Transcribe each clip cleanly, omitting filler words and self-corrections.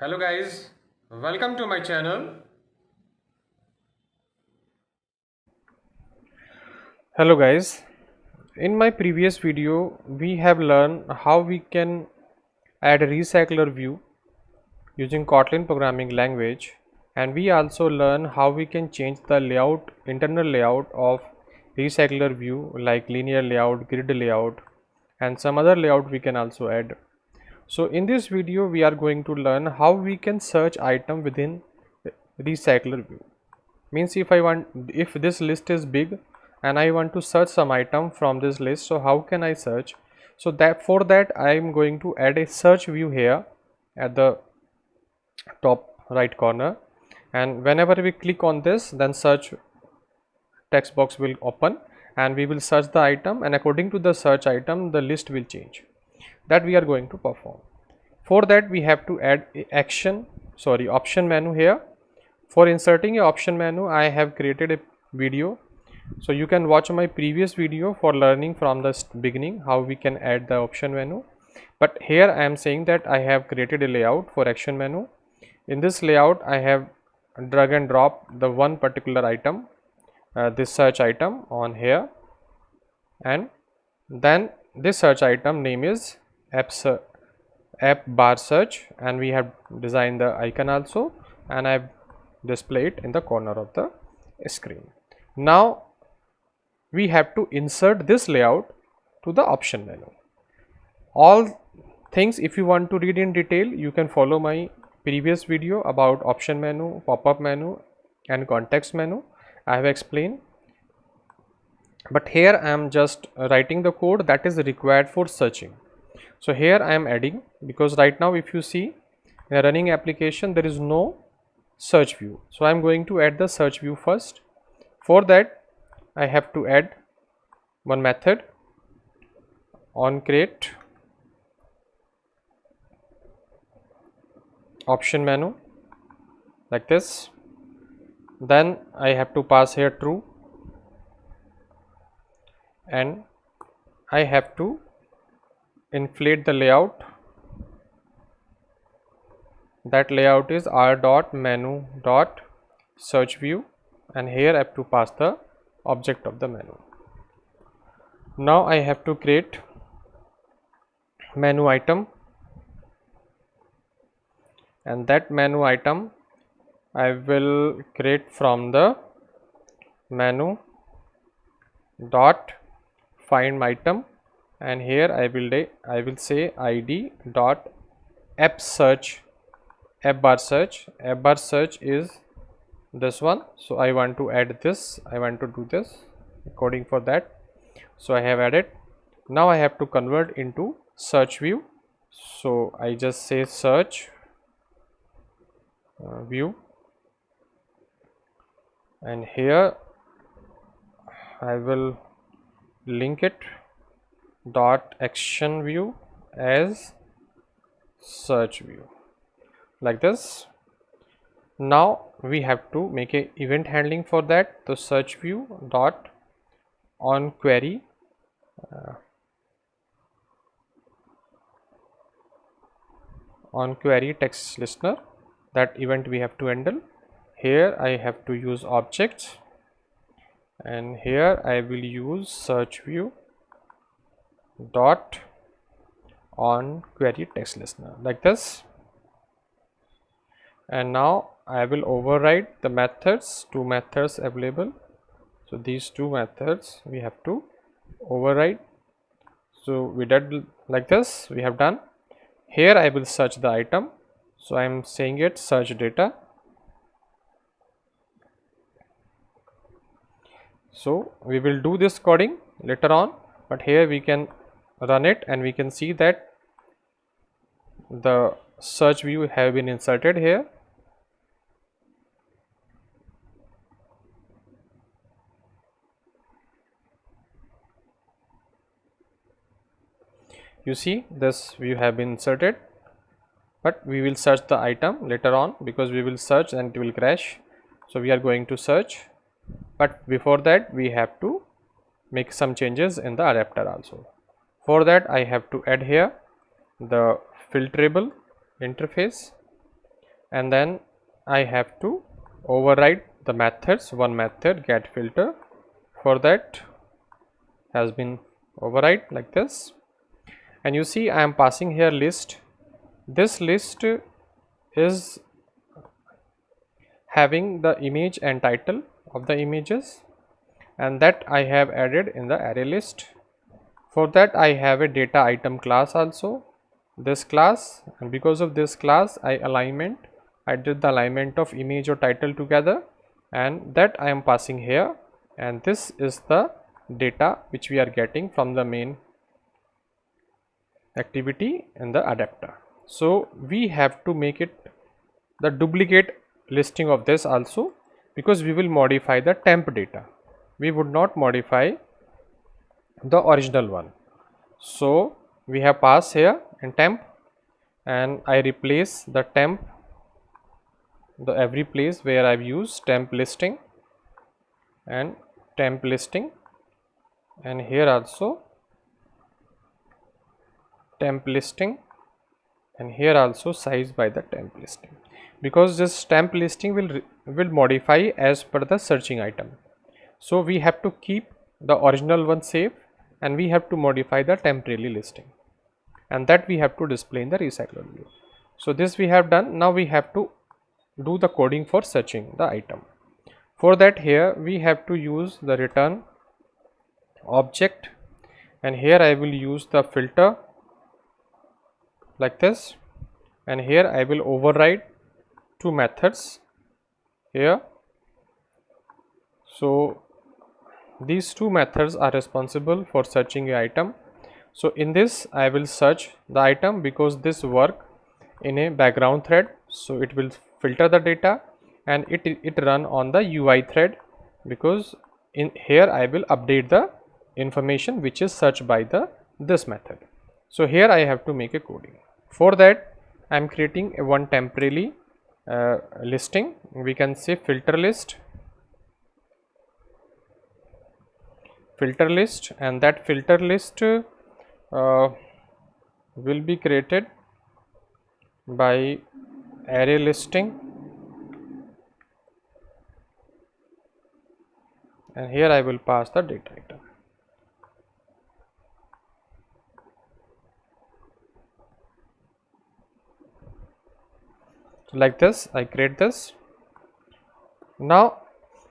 Hello guys, welcome to my channel. Hello guys, in my previous video we have learned how we can add a recycler view using Kotlin programming language, and we also learn how we can change the internal layout of recycler view like linear layout, grid layout, and some other layout we can also add. So in this video we are going to learn how we can search item within recycler view. Means if this list is big and I want to search some item from this list, so how can I search? So that for that I am going to add a search view here at the top right corner, and whenever we click on this, then search text box will open and we will search the item, and according to the search item the list will change. That we are going to perform. For that we have to add a option menu here. For inserting a option menu I have created a video, so you can watch my previous video for learning from the beginning how we can add the option menu. But here I am saying that I have created a layout for action menu. In this layout I have drag and drop the one particular item, this search item on here, and then this search item name is app bar search, and we have designed the icon also, and I have displayed it in the corner of the screen. Now we have to insert this layout to the option menu. All things, if you want to read in detail, you can follow my previous video about option menu, pop-up menu and context menu. I have explained, but here I am just writing the code that is required for searching. So here I am adding, because right now if you see in a running application there is no search view, so I am going to add the search view first. For that I have to add one method on create option menu like this. Then I have to pass here true, and I have to inflate the layout. That layout is r.menu.search view, and here I have to pass the object of the menu. Now I have to create menu item, and that menu item I will create from the menu dot find item, and here I will say id dot app bar search. App bar search is this one, so I want to add this, I want to do this according for that, so I have added. Now I have to convert into search view, so I just say search view, and here I will link it dot action view as search view like this. Now we have to make a event handling for that. So search view dot on query text listener, that event we have to handle. Here I have to use objects, and here I will use search view dot on query text listener like this. And now I will override the methods, two methods available. So these two methods we have to override. So we did like this, we have done. Here I will search the item, so I am saying it search data. So we will do this coding later on, but here we can run it and we can see that the search view have been inserted here. You see this view have been inserted, but we will search the item later on, because we will search and it will crash. So we are going to search, but before that we have to make some changes in the adapter also. For that I have to add here the filterable interface, and then I have to override the methods. One method get filter, for that has been override like this, and you see I am passing here list. This list is having the image and title of the images, and that I have added in the array list. For that I have a data item class also, this class, and because of this class I did the alignment of image or title together, and that I am passing here, and this is the data which we are getting from the main activity in the adapter. So we have to make it the duplicate listing of this also, because we will modify the temp data, we would not modify the original one. So we have passed here in temp, and I replace the temp, the every place where I've used temp listing and temp listing, and here also temp listing, and here also size by the temp listing, because this temp listing will modify as per the searching item. So we have to keep the original one safe, and we have to modify the temporarily listing, and that we have to display in the recycler view. So this we have done. Now we have to do the coding for searching the item. For that, here we have to use the return object, and here I will use the filter like this, and here I will override two methods here. So these two methods are responsible for searching a item. So in this I will search the item, because this work in a background thread, so it will filter the data, and it run on the UI thread, because in here I will update the information which is searched by this method. So here I have to make a coding. For that I am creating a one temporarily listing. We can say filter list, and that filter list will be created by array listing, and here I will pass the data item. So like this I create this. Now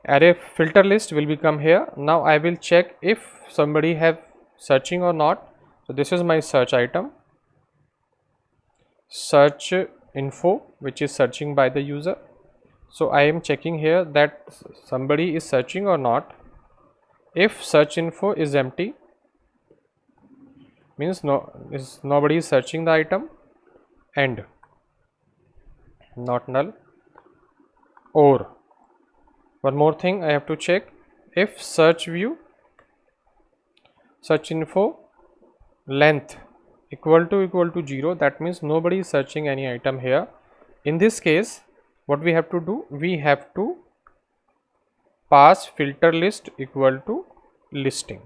array filter list will become here. Now I will check if somebody have searching or not. So this is my search item, search info, which is searching by the user. So I am checking here that somebody is searching or not. If search info is empty, means nobody is searching the item, and not null. Or one more thing I have to check, if search view search info length equal to 0, that means nobody is searching any item here. In this case what we have to do, we have to pass filter list equal to listing,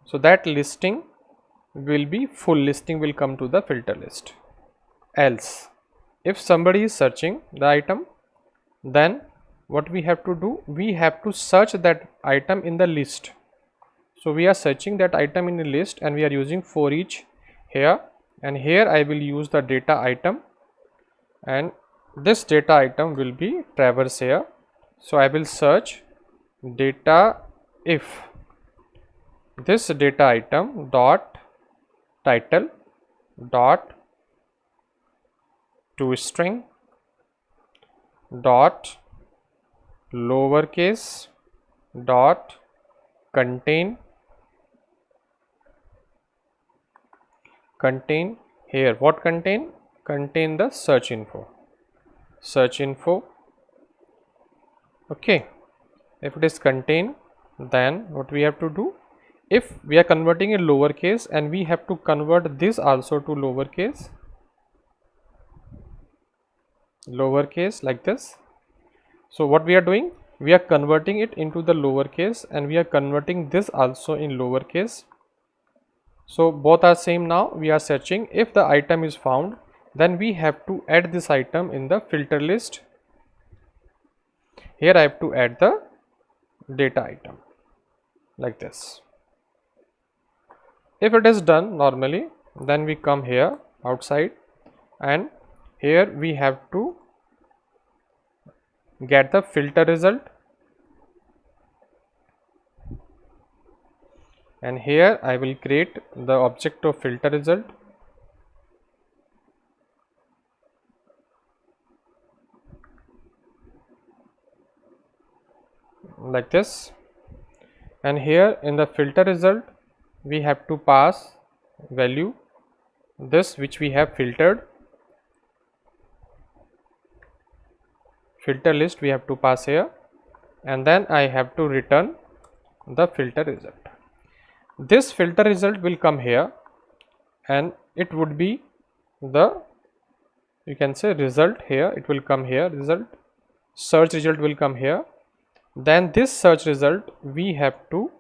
so that listing will be full, listing will come to the filter list. Else if somebody is searching the item, then what we have to do, we have to search that item in the list. So we are searching that item in the list, and we are using for each here, and here I will use the data item, and this data item will be traverse here. So I will search data if this data item dot title dot toString dot lowercase dot contain here, what contain the search info. Okay, if it is contain, then what we have to do, if we are converting a lowercase, and we have to convert this also to lowercase like this. So what we are doing, we are converting it into the lowercase, and we are converting this also in lowercase. So both are same. Now we are searching, if the item is found, then we have to add this item in the filter list. Here I have to add the data item like this. If it is done normally, then we come here outside, and here we have to get the filter result, and here I will create the object of filter result. Like this, and here in the filter result we have to pass value this which we have filtered. Filter list we have to pass here, and then I have to return the filter result. This filter result will come here, and it would be the, you can say, result. Here it will come here, result, search result will come here. Then this search result we have to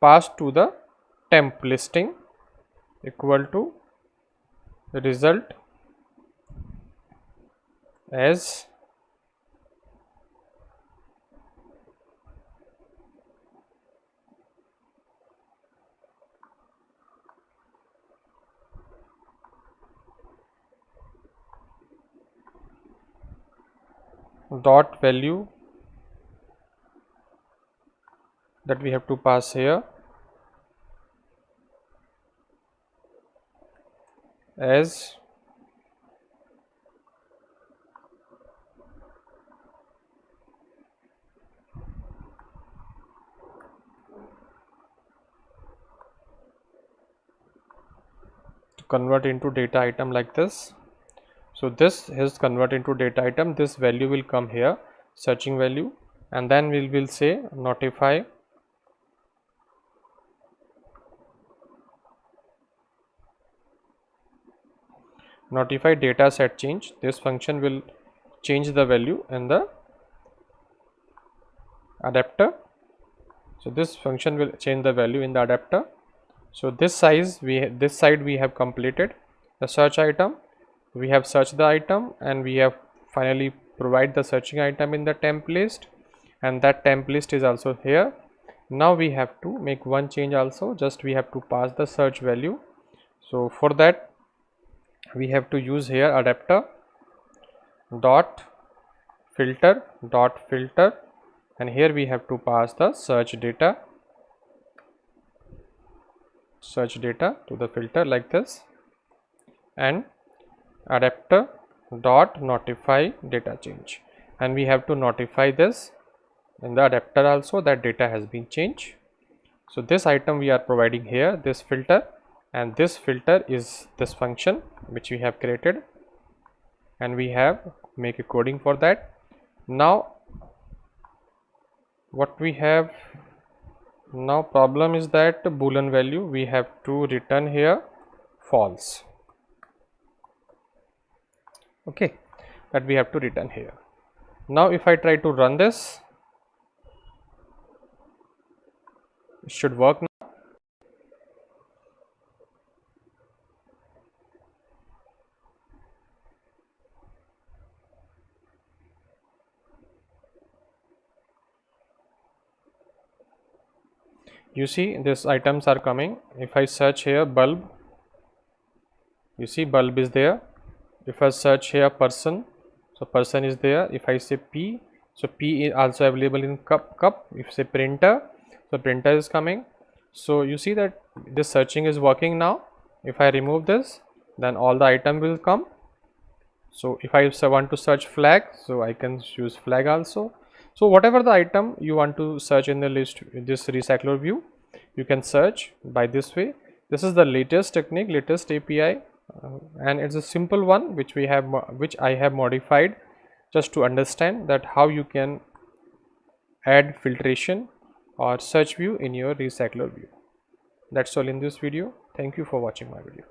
pass to the temp listing equal to result as dot value that we have to pass here as to convert into data item like this. So this is convert into data item. This value will come here, searching value, and then we will say notify data set change. This function will change the value in the adapter. So this function will change the value in the adapter. So this side we have completed the search item. We have searched the item, and we have finally provide the searching item in the temp list, and that temp list is also here. Now we have to make one change also, just we have to pass the search value. So for that we have to use here adapter dot filter, and here we have to pass the search data to the filter like this, and adapter dot notify data change, and we have to notify this in the adapter also that data has been changed. So this item we are providing here, this filter, and this filter is this function which we have created, and we have make a coding for that. Now what we have now problem is that boolean value we have to return here false. Okay, that we have to return here. Now if I try to run this, it should work now. You see these items are coming. If I search here bulb, you see bulb is there. If I search here person, so person is there. If I say P, so P is also available in cup. If say printer, so printer is coming. So you see that this searching is working now. If I remove this, then all the item will come. So if I want to search flag, so I can use flag also. So whatever the item you want to search in the list, this recycler view, you can search by this way. This is the latest technique, latest API, and it's a simple one which I have modified just to understand that how you can add filtration or search view in your recycler view. That's all in this video. Thank you for watching my video.